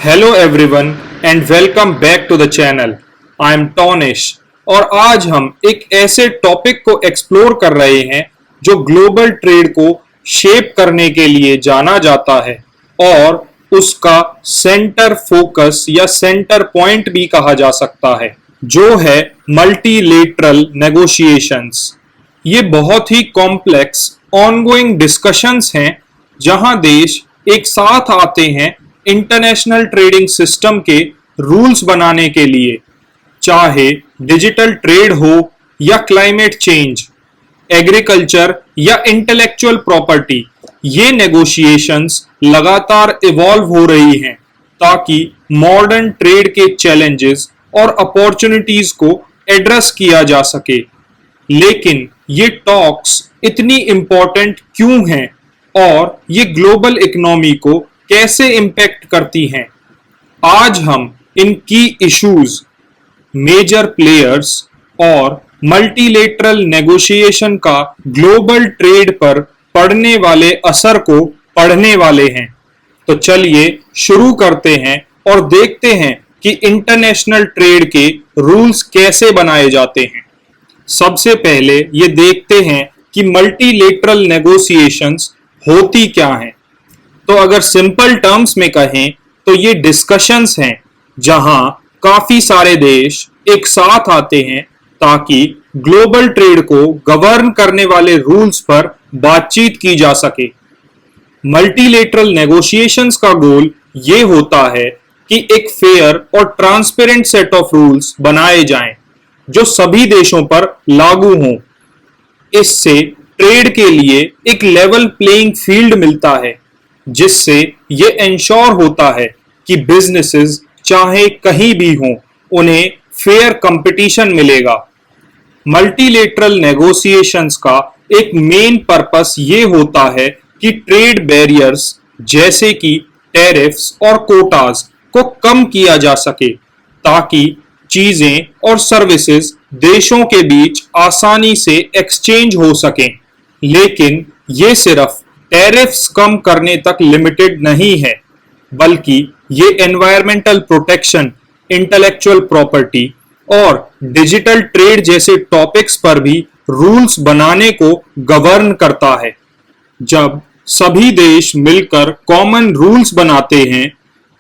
Hello everyone and welcome back to the channel. I am Tonish और आज हम एक ऐसे टॉपिक को एक्सप्लोर कर रहे हैं जो ग्लोबल ट्रेड को शेप करने के लिए जाना जाता है और उसका सेंटर फोकस या सेंटर पॉइंट भी कहा जा सकता है, जो है मल्टीलेटरल नेगोशिएशंस। ये बहुत ही कॉम्प्लेक्स ऑनगोइंग डिस्कशंस हैं जहां देश एक साथ आते हैं इंटरनेशनल ट्रेडिंग सिस्टम के रूल्स बनाने के लिए, चाहे डिजिटल ट्रेड हो या क्लाइमेट चेंज, एग्रीकल्चर या इंटेलेक्चुअल प्रॉपर्टी। ये नेगोशिएशंस लगातार इवॉल्व हो रही हैं ताकि मॉडर्न ट्रेड के चैलेंजेस और अपॉर्चुनिटीज को एड्रेस किया जा सके। लेकिन ये टॉक्स इतनी इम्पोर्टेंट क्यों हैं और ये ग्लोबल इकोनॉमी को कैसे इम्पैक्ट करती हैं? आज हम इन की इश्यूज, मेजर प्लेयर्स और मल्टीलेटरल नेगोशिएशन का ग्लोबल ट्रेड पर पड़ने वाले असर को पढ़ने वाले हैं। तो चलिए शुरू करते हैं और देखते हैं कि इंटरनेशनल ट्रेड के रूल्स कैसे बनाए जाते हैं। सबसे पहले ये देखते हैं कि मल्टीलेटरल नेगोशिएशंस होती क्या हैं। तो अगर सिंपल टर्म्स में कहें तो ये डिस्कशंस हैं जहां काफी सारे देश एक साथ आते हैं ताकि ग्लोबल ट्रेड को गवर्न करने वाले रूल्स पर बातचीत की जा सके। मल्टीलेटरल नेगोशिएशंस का गोल ये होता है कि एक फेयर और ट्रांसपेरेंट सेट ऑफ रूल्स बनाए जाएं जो सभी देशों पर लागू हों। इससे ट्रेड के लिए एक लेवल प्लेइंग फील्ड मिलता है, जिससे ये इंश्योर होता है कि बिजनेसेस चाहे कहीं भी हों उन्हें फेयर कंपटीशन मिलेगा। मल्टीलेटरल नेगोशिएशंस का एक मेन पर्पस ये होता है कि ट्रेड बैरियर्स जैसे कि टैरिफ्स और कोटास को कम किया जा सके ताकि चीजें और सर्विसेज देशों के बीच आसानी से एक्सचेंज हो सकें। लेकिन ये सिर्फ टैरिफ्स कम करने तक लिमिटेड नहीं है, बल्कि ये एनवायरमेंटल प्रोटेक्शन, इंटेलेक्चुअल प्रॉपर्टी और डिजिटल ट्रेड जैसे टॉपिक्स पर भी रूल्स बनाने को गवर्न करता है। जब सभी देश मिलकर कॉमन रूल्स बनाते हैं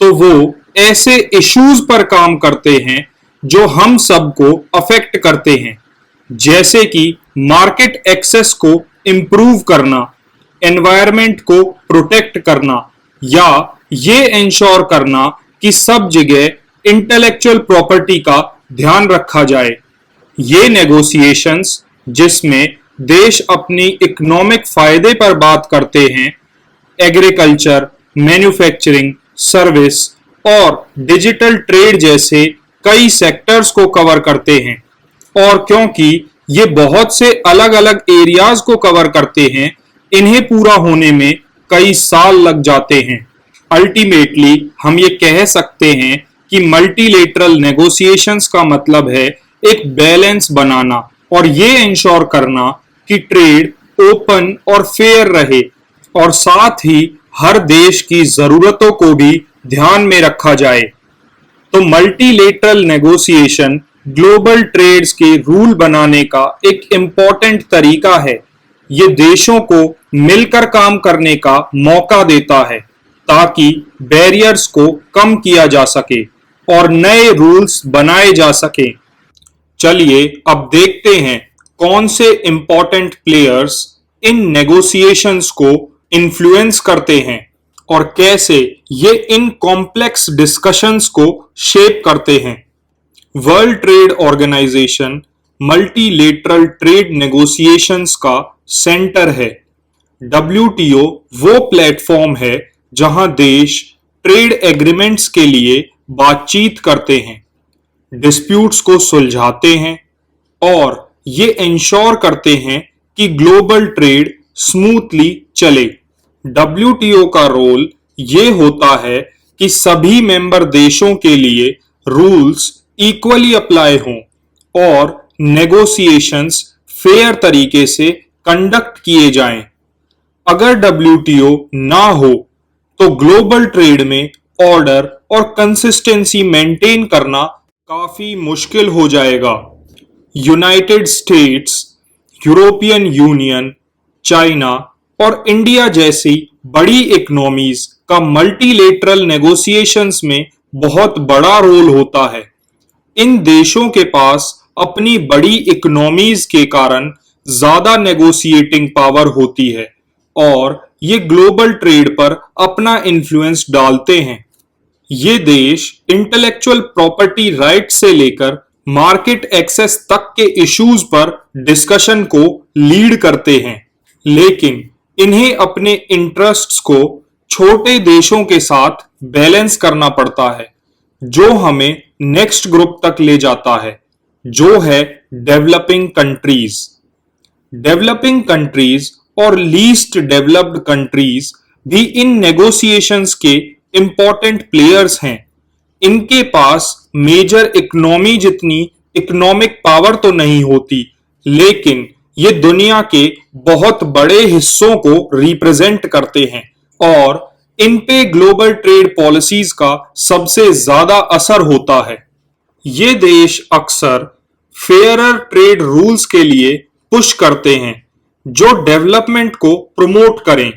तो वो ऐसे इश्यूज पर काम करते हैं जो हम सबको अफेक्ट करते हैं, जैसे कि मार्केट एक्सेस को इम्प्रूव करना, एनवायरमेंट को प्रोटेक्ट करना या ये इंश्योर करना कि सब जगह इंटेलेक्चुअल प्रॉपर्टी का ध्यान रखा जाए। ये नेगोशिएशंस जिसमें देश अपनी इकोनॉमिक फायदे पर बात करते हैं, एग्रीकल्चर, मैन्युफैक्चरिंग, सर्विस और डिजिटल ट्रेड जैसे कई सेक्टर्स को कवर करते हैं। और क्योंकि ये बहुत से अलग अलग एरियाज को कवर करते हैं, इन्हें पूरा होने में कई साल लग जाते हैं। अल्टीमेटली हम ये कह सकते हैं कि मल्टीलेटरल नेगोशिएशंस का मतलब है एक बैलेंस बनाना और ये इंश्योर करना कि ट्रेड ओपन और फेयर रहे और साथ ही हर देश की जरूरतों को भी ध्यान में रखा जाए। तो मल्टीलेटरल नेगोशिएशन ग्लोबल ट्रेड्स के रूल बनाने का एक इम्पॉर्टेंट तरीका है। ये देशों को मिलकर काम करने का मौका देता है ताकि बैरियर्स को कम किया जा सके और नए रूल्स बनाए जा सके। चलिए अब देखते हैं कौन से इम्पॉर्टेंट प्लेयर्स इन नेगोशिएशंस को इन्फ्लुएंस करते हैं और कैसे ये इन कॉम्प्लेक्स डिस्कशंस को शेप करते हैं। World Trade Organization multilateral trade negotiations का सेंटर है। WTO वो प्लेटफॉर्म है जहां देश ट्रेड एग्रीमेंट्स के लिए बातचीत करते हैं, डिस्प्यूट्स को सुलझाते हैं और ये इंश्योर करते हैं कि ग्लोबल ट्रेड स्मूथली चले। WTO का रोल ये होता है कि सभी मेंबर देशों के लिए रूल्स इक्वली अप्लाई हों और नेगोशिएशंस फेयर तरीके से कंडक्ट किए जाएं। अगर WTO ना हो तो ग्लोबल ट्रेड में ऑर्डर और कंसिस्टेंसी मेंटेन करना काफी मुश्किल हो जाएगा। United states, European union, China और इंडिया जैसी बड़ी इकोनॉमीज का मल्टीलेटरल नेगोशिएशंस में बहुत बड़ा रोल होता है। इन देशों के पास अपनी बड़ी इकोनॉमीज के कारण ज्यादा नेगोशिएटिंग पावर होती है और ये ग्लोबल ट्रेड पर अपना इन्फ्लुएंस डालते हैं। ये देश इंटेलेक्चुअल प्रॉपर्टी राइट से लेकर मार्केट एक्सेस तक के इश्यूज पर डिस्कशन को लीड करते हैं, लेकिन इन्हें अपने इंटरेस्ट्स को छोटे देशों के साथ बैलेंस करना पड़ता है, जो हमें नेक्स्ट ग्रुप तक ले जाता है, जो है डेवलपिंग कंट्रीज। डेवलपिंग कंट्रीज और लीस्ट डेवलप्ड कंट्रीज भी इन नेगोशिएशंस के इंपॉर्टेंट प्लेयर्स हैं। इनके पास मेजर इकोनॉमी जितनी इकोनॉमिक पावर तो नहीं होती, लेकिन ये दुनिया के बहुत बड़े हिस्सों को रिप्रेजेंट करते हैं और इन पे ग्लोबल ट्रेड पॉलिसीज का सबसे ज्यादा असर होता है। ये देश अक्सर फेयरर ट्रेड रूल्स के लिए पुश करते हैं, जो डेवलपमेंट को प्रमोट करें,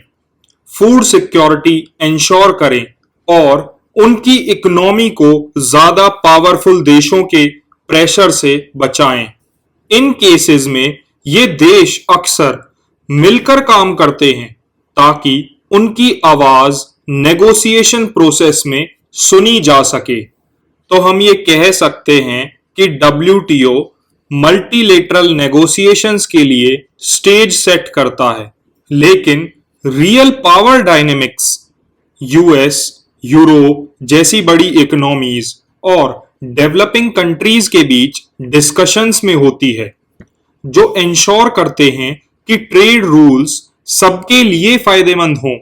फूड सिक्योरिटी इंश्योर करें और उनकी इकोनॉमी को ज्यादा पावरफुल देशों के प्रेशर से बचाएं। इन केसेस में ये देश अक्सर मिलकर काम करते हैं ताकि उनकी आवाज नेगोशिएशन प्रोसेस में सुनी जा सके। तो हम ये कह सकते हैं कि WTO मल्टीलेटरल नेगोशिएशंस के लिए स्टेज सेट करता है, लेकिन real power dynamics US, Europe जैसी बड़ी इकोनॉमीज और डेवलपिंग कंट्रीज के बीच डिस्कशंस में होती है, जो इंश्योर करते हैं कि ट्रेड रूल्स सबके लिए फायदेमंद हों।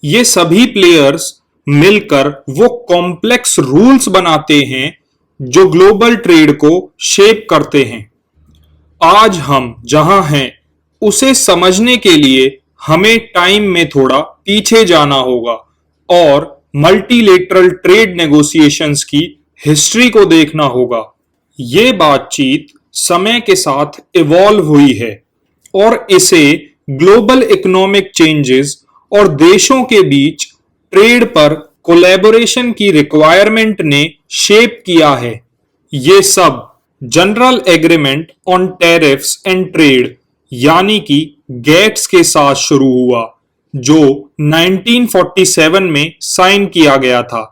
ये सभी प्लेयर्स मिलकर वो कॉम्प्लेक्स रूल्स बनाते हैं जो ग्लोबल ट्रेड को शेप करते हैं। आज हम जहां हैं उसे समझने के लिए हमें टाइम में थोड़ा पीछे जाना होगा और मल्टीलेटरल ट्रेड नेगोशिएशंस की हिस्ट्री को देखना होगा। ये बातचीत समय के साथ इवॉल्व हुई है और इसे ग्लोबल इकोनॉमिक चेंजेस और देशों के बीच ट्रेड पर कोलैबोरेशन की रिक्वायरमेंट ने शेप किया है। ये सब general agreement on tariffs and trade यानी कि गेट्स के साथ शुरू हुआ, जो 1947 में साइन किया गया था।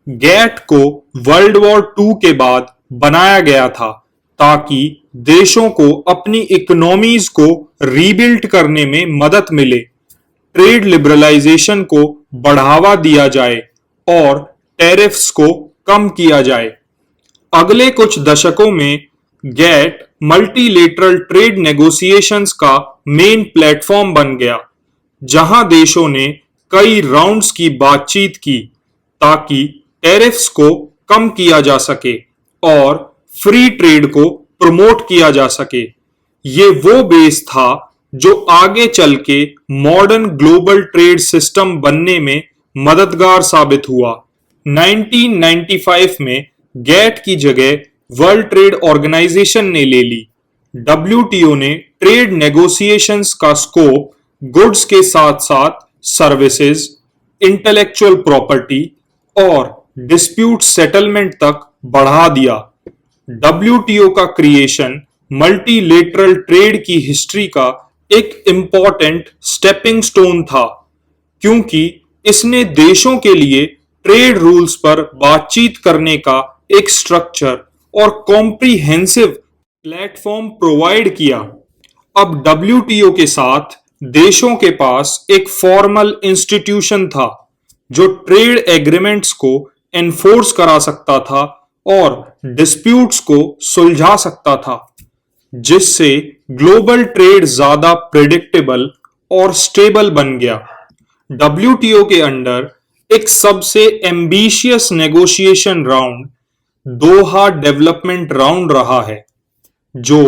गेट को वर्ल्ड वॉर II के बाद बनाया गया था ताकि देशों को अपनी इकोनॉमीज को रीबिल्ड करने में मदद मिले, ट्रेड लिबरलाइजेशन को बढ़ावा दिया जाए और टैरिफ्स को कम किया जाए। अगले कुछ दशकों में गेट मल्टीलेटरल ट्रेड नेगोशिएशंस का मेन प्लेटफॉर्म बन गया, जहां देशों ने कई राउंड्स की बातचीत की ताकि टैरिफ्स को कम किया जा सके और फ्री ट्रेड को प्रमोट किया जा सके। ये वो बेस था जो आगे चल के मॉडर्न ग्लोबल ट्रेड सिस्टम बनने में मददगार साबित हुआ। 1995 में गेट की जगह वर्ल्ड ट्रेड ऑर्गेनाइजेशन ने ले ली। WTO ने ट्रेड नेगोशिएशंस का स्कोप गुड्स के साथ साथ सर्विसेज, इंटेलेक्चुअल प्रॉपर्टी और डिस्प्यूट सेटलमेंट तक बढ़ा दिया। WTO का क्रिएशन मल्टीलेटरल ट्रेड की हिस्ट्री का एक इंपॉर्टेंट स्टेपिंग स्टोन था, क्योंकि इसने देशों के लिए ट्रेड रूल्स पर बातचीत करने का एक स्ट्रक्चर और कॉम्प्रिहेंसिव प्लेटफॉर्म प्रोवाइड किया। अब WTO के साथ देशों के पास एक फॉर्मल इंस्टीट्यूशन था जो ट्रेड एग्रीमेंट्स को एनफोर्स करा सकता था और डिस्प्यूट्स को सुलझा सकता था, जिससे ग्लोबल ट्रेड ज्यादा प्रेडिक्टेबल और स्टेबल बन गया। WTO के अंडर एक सबसे एम्बिशियस नेगोशिएशन राउंड दोहा डेवलपमेंट राउंड रहा है, जो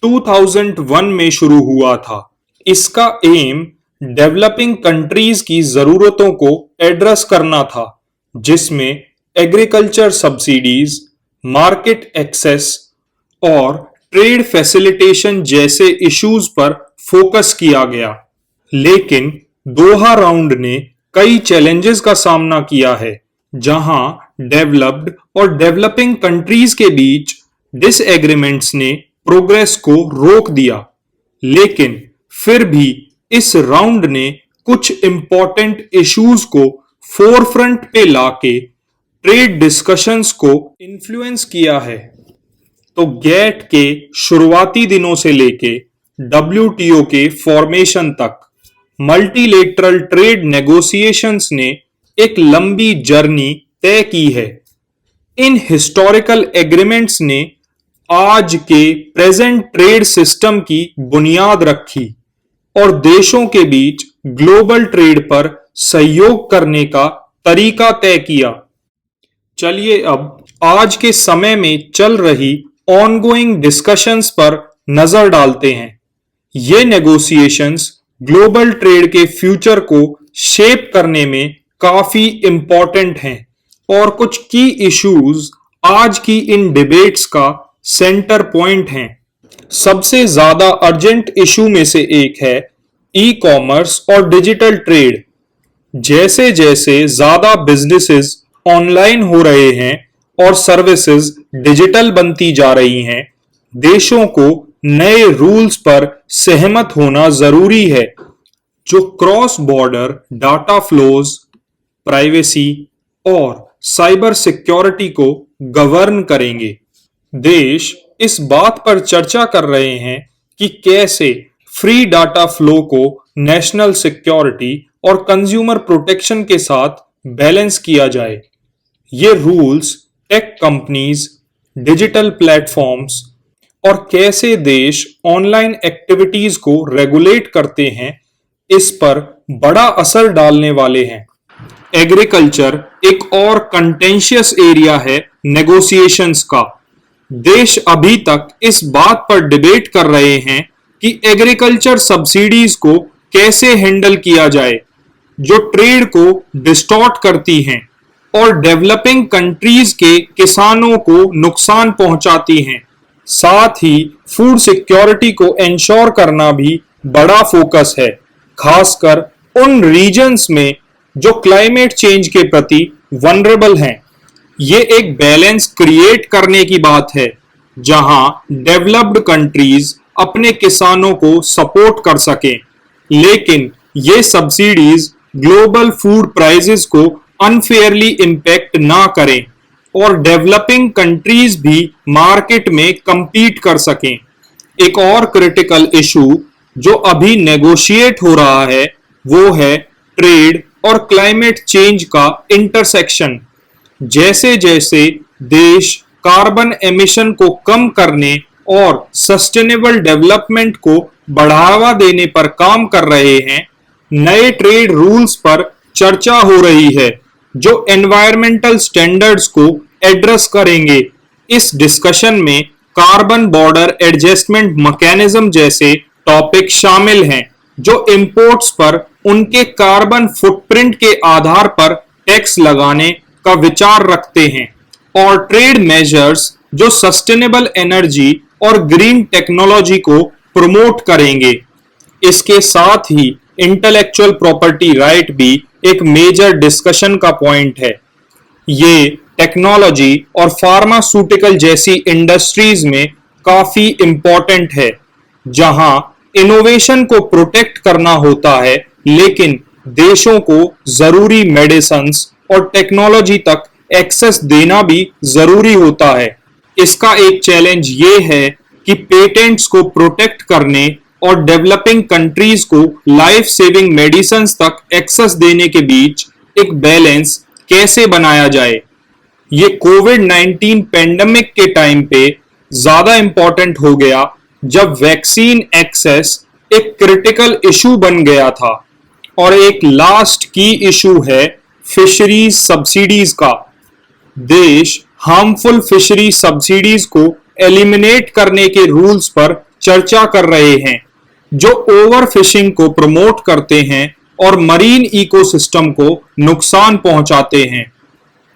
2001 में शुरू हुआ था। इसका एम डेवलपिंग कंट्रीज की जरूरतों को एड्रेस करना था, जिसमें एग्रीकल्चर सब्सिडीज, मार्केट एक्सेस और ट्रेड फैसिलिटेशन जैसे इश्यूज पर फोकस किया गया। लेकिन दोहा राउंड ने कई चैलेंजेस का सामना किया है, जहां डेवलप्ड और डेवलपिंग कंट्रीज के बीच डिसएग्रीमेंट्स ने प्रोग्रेस को रोक दिया। लेकिन फिर भी इस राउंड ने कुछ इंपॉर्टेंट इश्यूज को फोरफ्रंट पे लाके ट्रेड डिस्कशंस को इन्फ्लुएंस किया है। तो गैट के शुरुआती दिनों से लेके डब्ल्यूटीओ के फॉर्मेशन तक मल्टीलेटरल ट्रेड नेगोशिएशंस ने एक लंबी जर्नी तय की है। इन हिस्टोरिकल एग्रीमेंट्स ने आज के प्रेजेंट ट्रेड सिस्टम की बुनियाद रखी और देशों के बीच ग्लोबल ट्रेड पर सहयोग करने का तरीका तय किया। चलिए अब आज के समय में चल रही ऑनगोइंग डिस्कशंस पर नजर डालते हैं। ये नेगोशिएशंस ग्लोबल ट्रेड के फ्यूचर को शेप करने में काफी इंपॉर्टेंट हैं और कुछ की इश्यूज आज की इन डिबेट्स का सेंटर पॉइंट हैं। सबसे ज्यादा अर्जेंट इशू में से एक है ई कॉमर्स और डिजिटल ट्रेड। जैसे जैसे ज्यादा बिजनेसेस ऑनलाइन हो रहे हैं और सर्विसेज डिजिटल बनती जा रही हैं, देशों को नए रूल्स पर सहमत होना जरूरी है जो cross border data flows, privacy और साइबर सिक्योरिटी को गवर्न करेंगे। देश इस बात पर चर्चा कर रहे हैं कि कैसे फ्री डाटा फ्लो को नेशनल सिक्योरिटी और कंज्यूमर प्रोटेक्शन के साथ बैलेंस किया जाए। ये rules tech companies, digital platforms और कैसे देश ऑनलाइन एक्टिविटीज को रेगुलेट करते हैं, इस पर बड़ा असर डालने वाले हैं। एग्रीकल्चर एक और कंटेंशियस एरिया है नेगोशिएशंस का। देश अभी तक इस बात पर डिबेट कर रहे हैं कि एग्रीकल्चर सब्सिडीज को कैसे हैंडल किया जाए, जो ट्रेड को डिस्टॉर्ट करती हैं और डेवलपिंग कंट्रीज के किसानों को नुकसान पहुंचाती हैं। साथ ही फूड सिक्योरिटी को इंश्योर करना भी बड़ा फोकस है, खासकर उन रीजन्स में जो क्लाइमेट चेंज के प्रति वनरेबल हैं। ये एक बैलेंस क्रिएट करने की बात है, जहां डेवलप्ड कंट्रीज अपने किसानों को सपोर्ट कर सकें, लेकिन ये सब्सिडीज ग्लोबल फूड प्राइसेस को अनफेयरली इम्पैक्ट ना करें और डेवलपिंग कंट्रीज भी मार्केट में compete कर सकें। एक और क्रिटिकल इशू जो अभी नेगोशिएट हो रहा है वो है ट्रेड और क्लाइमेट चेंज का इंटरसेक्शन। जैसे जैसे देश कार्बन एमिशन को कम करने और सस्टेनेबल डेवलपमेंट को बढ़ावा देने पर काम कर रहे हैं, नए ट्रेड रूल्स पर चर्चा हो रही है जो एनवायरमेंटल स्टैंडर्ड्स को एड्रेस करेंगे। इस डिस्कशन में कार्बन बॉर्डर एडजस्टमेंट मैकेनिज्म जैसे टॉपिक शामिल हैं, जो इंपोर्ट्स पर उनके कार्बन फुटप्रिंट के आधार पर टैक्स लगाने का विचार रखते हैं, और ट्रेड मेजर्स जो सस्टेनेबल एनर्जी और ग्रीन टेक्नोलॉजी को प्रमोट करेंगे। इसके साथ ही इंटेलेक्चुअल प्रॉपर्टी राइट भी एक मेजर डिस्कशन का पॉइंट है। ये टेक्नोलॉजी और फार्मास्यूटिकल जैसी इंडस्ट्रीज में काफी इंपॉर्टेंट है, जहां इनोवेशन को प्रोटेक्ट करना होता है, लेकिन देशों को जरूरी मेडिसिन्स और टेक्नोलॉजी तक एक्सेस देना भी जरूरी होता है। इसका एक चैलेंज ये है कि पेटेंट्स को प्रोटेक्ट करने और डेवलपिंग कंट्रीज को लाइफ सेविंग मेडिसिन्स तक एक्सेस देने के बीच एक बैलेंस कैसे बनाया जाए। ये कोविड-19 पेंडेमिक के टाइम पे ज्यादा इंपॉर्टेंट हो गया, जब वैक्सीन एक्सेस एक क्रिटिकल इशू बन गया था। और एक लास्ट की इशू है फिशरीज सब्सिडीज का। देश हार्मफुल फिशरी सब्सिडीज को एलिमिनेट करने के रूल्स पर चर्चा कर रहे हैं, जो ओवर फिशिंग को प्रमोट करते हैं और मरीन इकोसिस्टम को नुकसान पहुंचाते हैं।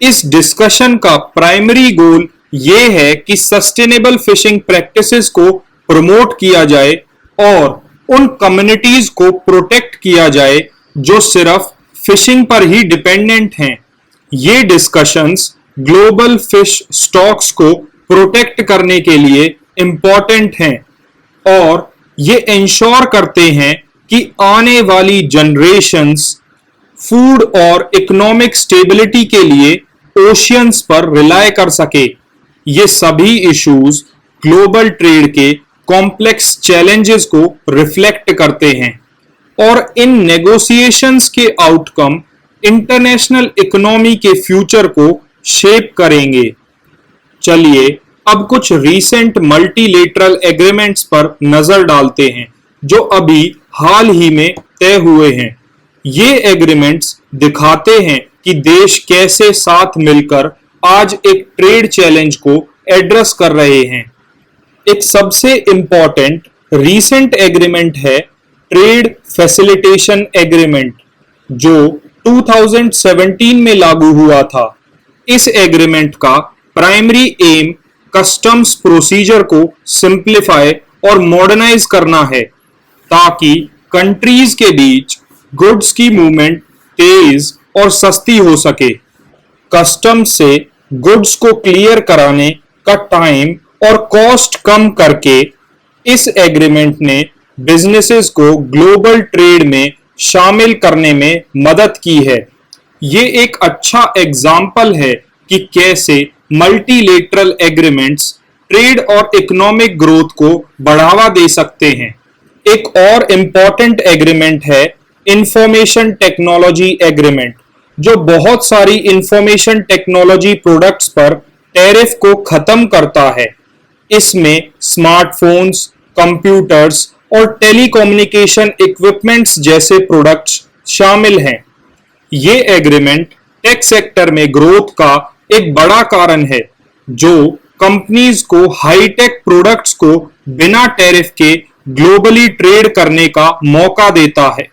इस डिस्कशन का प्राइमरी गोल ये है कि सस्टेनेबल फिशिंग प्रैक्टिसेस को प्रमोट किया जाए और उन कम्युनिटीज को प्रोटेक्ट किया जाए जो सिर्फ फिशिंग पर ही डिपेंडेंट हैं। ये डिस्कशंस ग्लोबल फिश स्टॉक्स को प्रोटेक्ट करने के लिए इम्पोर्टेंट हैं और ये इंश्योर करते हैं कि आने वाली जनरेशन्स फूड और इकोनॉमिक स्टेबिलिटी के लिए ओशियंस पर रिलाय कर सके। ये सभी इश्यूज ग्लोबल ट्रेड के कॉम्प्लेक्स चैलेंजेस को रिफ्लेक्ट करते हैं और इन नेगोशिएशंस के आउटकम इंटरनेशनल इकोनॉमी के फ्यूचर को शेप करेंगे। चलिए अब कुछ रीसेंट मल्टीलेटरल एग्रीमेंट्स पर नजर डालते हैं जो अभी हाल ही में तय हुए हैं। ये एग्रीमेंट्स दिखाते हैं कि देश कैसे साथ मिलकर आज एक ट्रेड चैलेंज को एड्रेस कर रहे हैं। एक सबसे इंपॉर्टेंट रीसेंट एग्रीमेंट है ट्रेड फैसिलिटेशन एग्रीमेंट जो 2017 में लागू हुआ था। इस एग्रीमेंट का प्राइमरी एम कस्टम्स प्रोसीजर को सिंप्लीफाई और मॉडर्नाइज करना है ताकि कंट्रीज के बीच गुड्स की मूवमेंट तेज और सस्ती हो सके। कस्टम्स से गुड्स को क्लियर कराने का टाइम और कॉस्ट कम करके इस एग्रीमेंट ने बिजनेसेस को ग्लोबल ट्रेड में शामिल करने में मदद की है। ये एक अच्छा एग्जाम्पल है कि कैसे मल्टीलेटरल एग्रीमेंट्स ट्रेड और इकोनॉमिक ग्रोथ को बढ़ावा दे सकते हैं। एक और इम्पॉर्टेंट एग्रीमेंट है इंफॉर्मेशन टेक्नोलॉजी एग्रीमेंट जो बहुत सारी इंफॉर्मेशन टेक्नोलॉजी प्रोडक्ट्स पर टैरिफ को खत्म करता है। इसमें स्मार्टफोन्स, कंप्यूटर्स और टेलीकम्युनिकेशन इक्विपमेंट्स जैसे प्रोडक्ट्स शामिल हैं। ये एग्रीमेंट टेक सेक्टर में ग्रोथ का एक बड़ा कारण है जो कंपनीज को हाईटेक प्रोडक्ट्स को बिना टैरिफ के ग्लोबली ट्रेड करने का मौका देता है।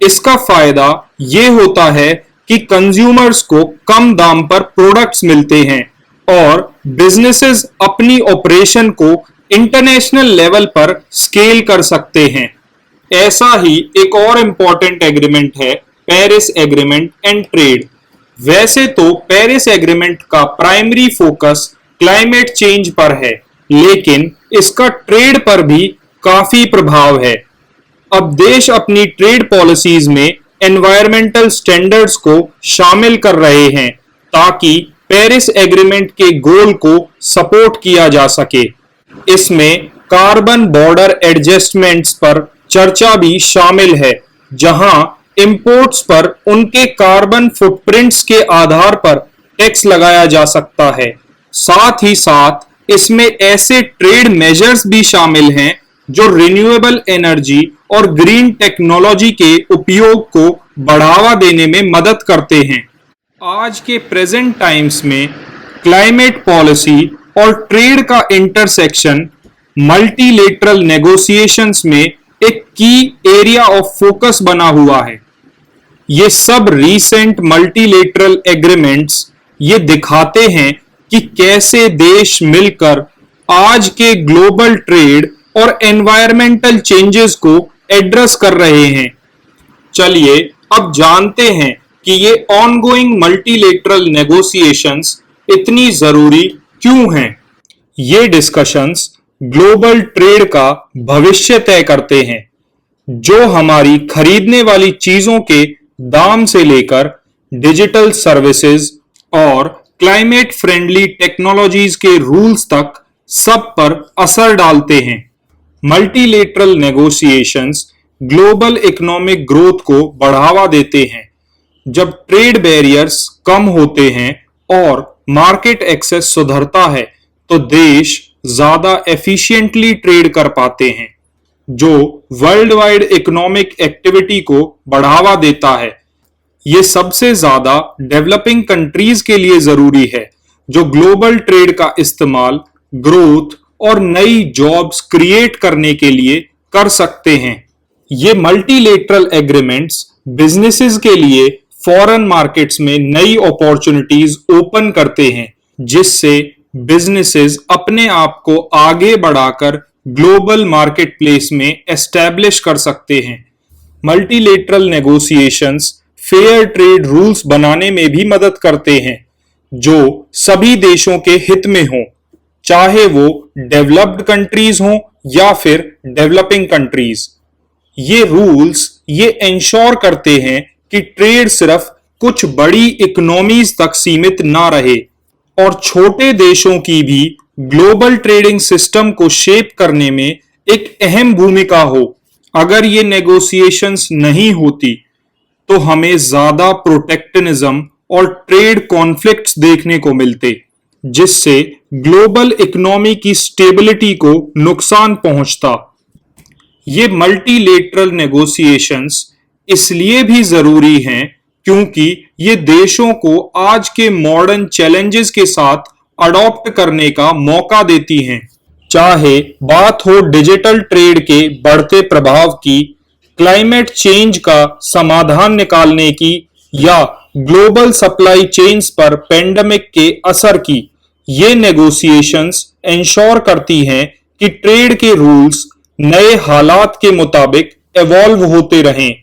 इसका फायदा ये होता है कि कंज्यूमर्स को कम दाम पर प्रोडक्ट्स मिलते हैं और बिजनेसेस अपनी ऑपरेशन को इंटरनेशनल लेवल पर स्केल कर सकते हैं। ऐसा ही एक और इम्पॉर्टेंट एग्रीमेंट है पेरिस एग्रीमेंट एंड ट्रेड। वैसे तो पेरिस एग्रीमेंट का प्राइमरी फोकस क्लाइमेट चेंज पर है, लेकिन इसका ट्रेड पर भी काफी प्रभाव है। अब देश अपनी ट्रेड पॉलिसीज में एनवायरमेंटल स्टैंडर्ड्स को शामिल कर रहे हैं ताकि पेरिस एग्रीमेंट के गोल को सपोर्ट किया जा सके। इसमें कार्बन बॉर्डर एडजस्टमेंट्स पर चर्चा भी शामिल है, जहां इंपोर्ट्स पर उनके कार्बन फुटप्रिंट्स के आधार पर टैक्स लगाया जा सकता है। साथ ही साथ इसमें ऐसे ट्रेड मेजर्स भी शामिल हैं जो रिन्यूएबल एनर्जी और ग्रीन टेक्नोलॉजी के उपयोग को बढ़ावा देने में मदद करते हैं। आज के प्रेजेंट टाइम्स में क्लाइमेट पॉलिसी और ट्रेड का इंटरसेक्शन मल्टीलेटरल नेगोशिएशंस में एक की एरिया ऑफ फोकस बना हुआ है। ये सब रीसेंट मल्टीलेटरल एग्रीमेंट्स ये दिखाते हैं कि कैसे देश मिलकर आज के ग्लोबल ट्रेड और एनवायरमेंटल चेंजेस को एड्रेस कर रहे हैं। चलिए अब जानते हैं कि ये ऑनगोइंग मल्टीलेटरल नेगोशिएशंस इतनी जरूरी क्यों हैं। ये डिस्कशंस ग्लोबल ट्रेड का भविष्य तय करते हैं, जो हमारी खरीदने वाली चीजों के दाम से लेकर डिजिटल सर्विसेज और क्लाइमेट फ्रेंडली टेक्नोलॉजीज के रूल्स तक सब पर असर डालते हैं। Multilateral negotiations global economic growth को बढ़ावा देते हैं। जब ट्रेड बैरियर्स कम होते हैं और मार्केट एक्सेस सुधरता है तो देश ज्यादा एफिशिएंटली ट्रेड कर पाते हैं, जो वर्ल्ड वाइड इकोनॉमिक एक्टिविटी को बढ़ावा देता है। ये सबसे ज्यादा डेवलपिंग कंट्रीज के लिए जरूरी है, जो ग्लोबल ट्रेड का इस्तेमाल ग्रोथ और नई जॉब्स क्रिएट करने के लिए कर सकते हैं। ये मल्टीलेटरल एग्रीमेंट्स बिजनेसेस के लिए फॉरेन मार्केट्स में नई अपॉर्चुनिटीज ओपन करते हैं, जिससे बिजनेसेस अपने आप को आगे बढ़ाकर ग्लोबल मार्केट प्लेस में एस्टैब्लिश कर सकते हैं। Multilateral negotiations fair trade rules बनाने में भी मदद करते हैं, जो सभी देशों के हित में हों, चाहे वो डेवलप्ड कंट्रीज हों या फिर डेवलपिंग कंट्रीज। ये रूल्स ये इंश्योर करते हैं कि ट्रेड सिर्फ कुछ बड़ी इकोनॉमीज तक सीमित ना रहे और छोटे देशों की भी ग्लोबल ट्रेडिंग सिस्टम को शेप करने में एक अहम भूमिका हो। अगर ये नेगोशिएशंस नहीं होती तो हमें ज्यादा प्रोटेक्शनिज्म और ट्रेड कॉन्फ्लिक्ट्स देखने को मिलते, जिससे ग्लोबल इकोनॉमी की स्टेबिलिटी को नुकसान पहुंचता। ये मल्टीलेटरल नेगोशिएशंस इसलिए भी जरूरी हैं क्योंकि ये देशों को आज के मॉडर्न चैलेंजेस के साथ अडॉप्ट करने का मौका देती हैं। चाहे बात हो डिजिटल ट्रेड के बढ़ते प्रभाव की, क्लाइमेट चेंज का समाधान निकालने की या ग्लोबल सप्लाई चेन्स पर पेंडेमिक के असर की, ये नेगोशिएशंस इंश्योर करती हैं कि ट्रेड के रूल्स नए हालात के मुताबिक इवॉल्व होते रहें।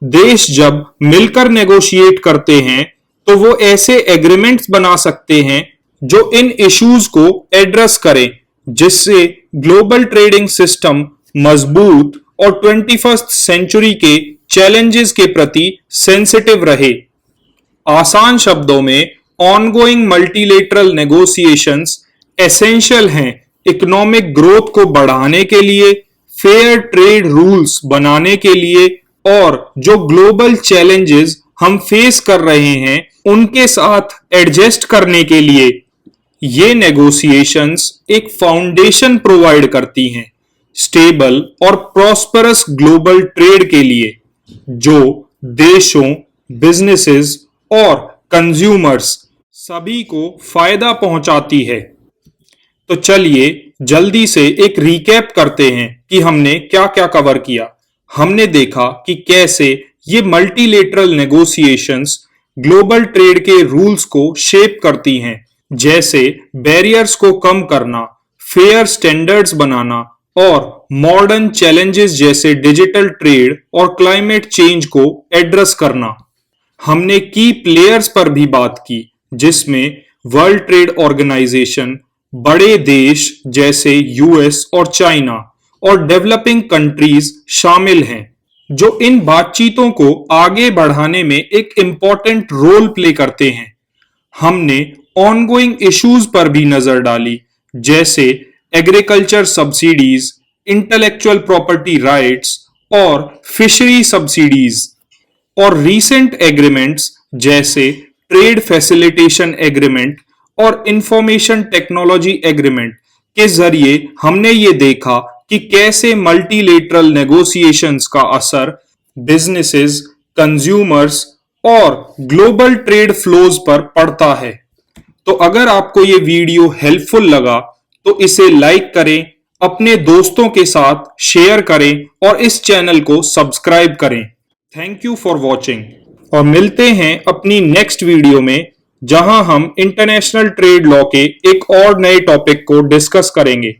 देश जब मिलकर नेगोशिएट करते हैं तो वो ऐसे एग्रीमेंट्स बना सकते हैं जो इन इश्यूज को एड्रेस करें, जिससे ग्लोबल ट्रेडिंग सिस्टम मजबूत और 21st सेंचुरी के चैलेंजेस के प्रति सेंसिटिव रहे। आसान शब्दों में, ऑनगोइंग मल्टीलेटरल नेगोशिएशंस एसेंशियल हैं इकोनॉमिक ग्रोथ को बढ़ाने के लिए, फेयर ट्रेड रूल्स बनाने के लिए और जो ग्लोबल चैलेंजेस हम फेस कर रहे हैं उनके साथ एडजस्ट करने के लिए। ये नेगोशिएशंस एक फाउंडेशन प्रोवाइड करती हैं स्टेबल और प्रॉस्परस ग्लोबल ट्रेड के लिए, जो देशों, बिजनेसेस और कंज्यूमर्स सभी को फायदा पहुंचाती है। तो चलिए जल्दी से एक रिकैप करते हैं कि हमने क्या क्या कवर किया। हमने देखा कि कैसे ये मल्टीलेटरल नेगोशिएशंस ग्लोबल ट्रेड के रूल्स को शेप करती हैं, जैसे बैरियर्स को कम करना, फेयर स्टैंडर्ड्स बनाना और मॉडर्न चैलेंजेस जैसे डिजिटल ट्रेड और क्लाइमेट चेंज को एड्रेस करना। हमने की प्लेयर्स पर भी बात की, जिसमें वर्ल्ड ट्रेड ऑर्गेनाइजेशन, बड़े देश जैसे यूएस और चाइना और डेवलपिंग कंट्रीज शामिल हैं, जो इन बातचीतों को आगे बढ़ाने में एक इंपॉर्टेंट रोल प्ले करते हैं। हमने ऑनगोइंग इश्यूज पर भी नजर डाली, जैसे agriculture subsidies, intellectual property rights और फिशरी सब्सिडीज, और रीसेंट एग्रीमेंट्स जैसे ट्रेड फैसिलिटेशन एग्रीमेंट और इंफॉर्मेशन टेक्नोलॉजी एग्रीमेंट के जरिए हमने ये देखा कि कैसे मल्टीलेटरल नेगोशिएशंस का असर बिजनेसेस, कंज्यूमर्स और ग्लोबल ट्रेड फ्लोज पर पड़ता है। तो अगर आपको ये वीडियो हेल्पफुल लगा तो इसे लाइक करें, अपने दोस्तों के साथ शेयर करें और इस चैनल को सब्सक्राइब करें। थैंक यू फॉर वॉचिंग और मिलते हैं अपनी नेक्स्ट वीडियो में, जहां हम इंटरनेशनल ट्रेड लॉ के एक और नए टॉपिक को डिस्कस करेंगे।